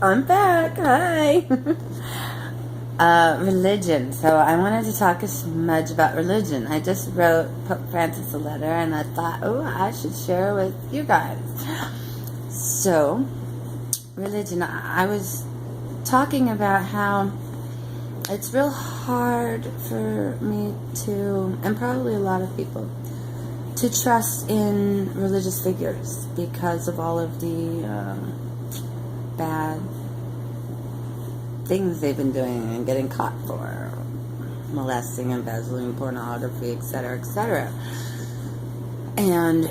I'm back. Hi. Religion. So I wanted to talk a smudge about religion. I just wrote Pope Francis a letter, and I thought, oh, I should share with you guys. So, religion. I was talking about how it's real hard for me to, and probably a lot of people, to trust in religious figures because of all of the bad things they've been doing and getting caught for, molesting, embezzling, pornography, etc., etc. And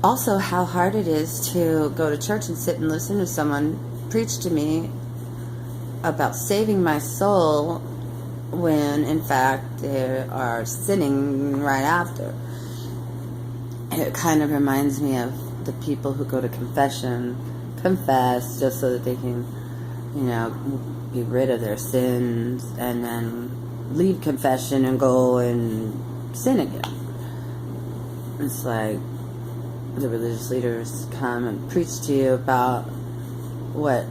also how hard it is to go to church and sit and listen to someone preach to me about saving my soul when in fact they are sinning right after. It kind of reminds me of the people who go to confess just so that they can, be rid of their sins and then leave confession and go and sin again. It's like the religious leaders come and preach to you about what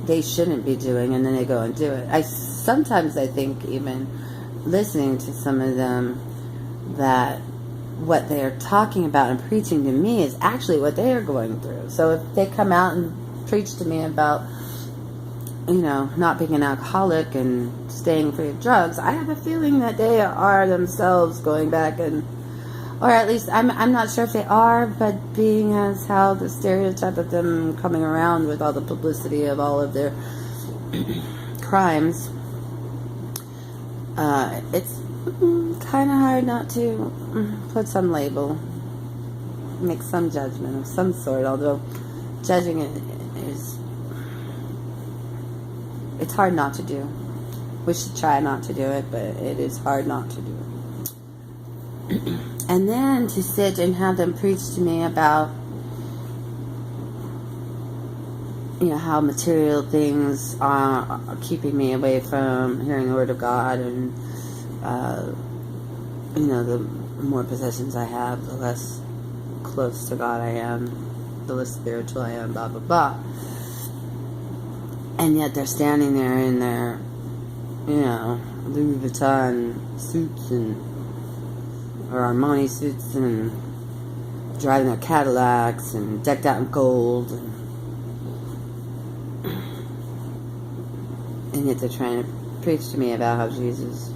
they shouldn't be doing, and then they go and do it. Sometimes I think, even listening to some of them, that what they are talking about and preaching to me is actually what they are going through. So if they come out and preach to me about, not being an alcoholic and staying free of drugs, I have a feeling that they are themselves going back and, or at least I'm not sure if they are, but being as how the stereotype of them coming around with all the publicity of all of their crimes, it's kind of hard not to put some label, make some judgment of some sort, although judging it is, it's hard not to do. We should try not to do it, but it is hard not to do it. And then to sit and have them preach to me about, how material things are keeping me away from hearing the Word of God, and, the more possessions I have, the less close to God I am, the less spiritual I am, blah, blah, blah. And yet they're standing there in their, Louis Vuitton suits or Armani suits, and driving their Cadillacs and decked out in gold, and yet they're trying to preach to me about how Jesus,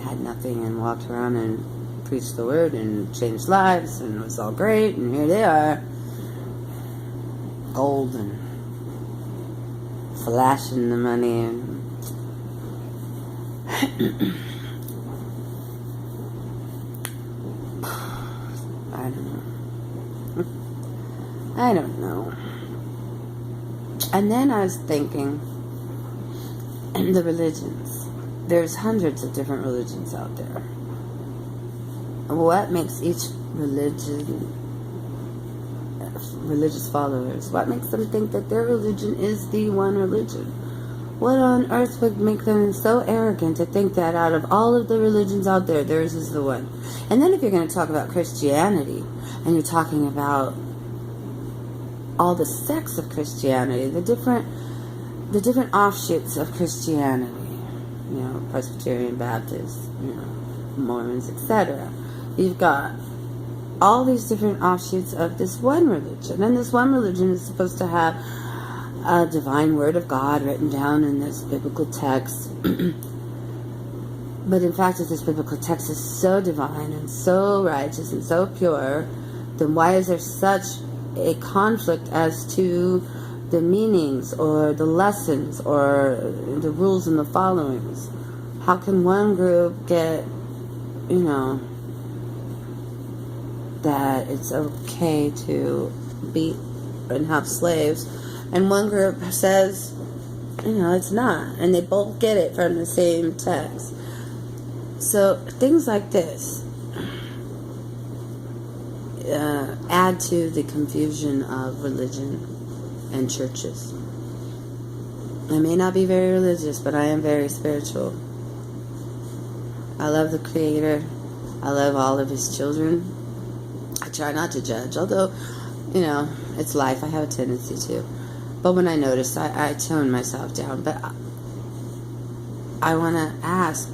had nothing and walked around and preached the word and changed lives, and it was all great, and here they are, gold and flashing the money, and I don't know. And then I was thinking, the religions. There's hundreds of different religions out there. What makes each religious followers, what makes them think that their religion is the one religion? What on earth would make them so arrogant to think that out of all of the religions out there, theirs is the one? And then if you're going to talk about Christianity, and you're talking about all the sects of Christianity, the different offshoots of Christianity, Presbyterian, Baptist, Mormons, etc. You've got all these different offshoots of this one religion, and this one religion is supposed to have a divine word of God written down in this biblical text. But in fact, if this biblical text is so divine and so righteous and so pure, then why is there such a conflict as to the meanings or the lessons or the rules and the followings? How can one group get, that it's okay to beat and have slaves, and one group says, it's not, and they both get it from the same text? So things like this add to the confusion of religion and churches. I may not be very religious, but I am very spiritual. I love the Creator. I love all of His children. I try not to judge, although, It's life. I have a tendency to. But when I notice, I tone myself down. But I want to ask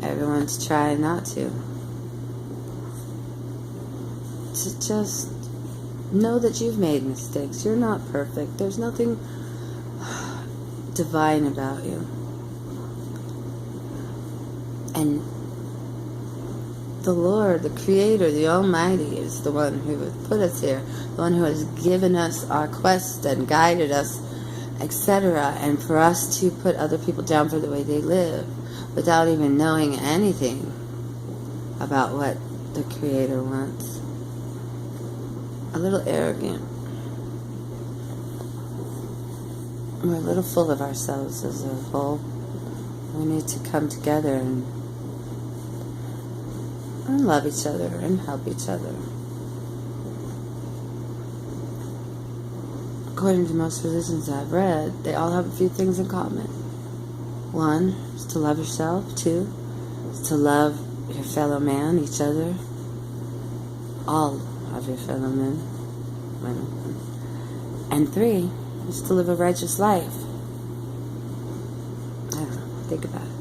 everyone to try not to. To just know that you've made mistakes. You're not perfect. There's nothing divine about you. And the Lord, the Creator, the Almighty is the one who has put us here, the one who has given us our quest and guided us, etc. And for us to put other people down for the way they live without even knowing anything about what the Creator wants. A little arrogant. We're a little full of ourselves as a whole. We need to come together and love each other and help each other. According to most religions I've read, they all have a few things in common. One is to love yourself. Two is to love your fellow man, each other, all of your fellow men, women. And three is to live a righteous life. I don't know. Think about it.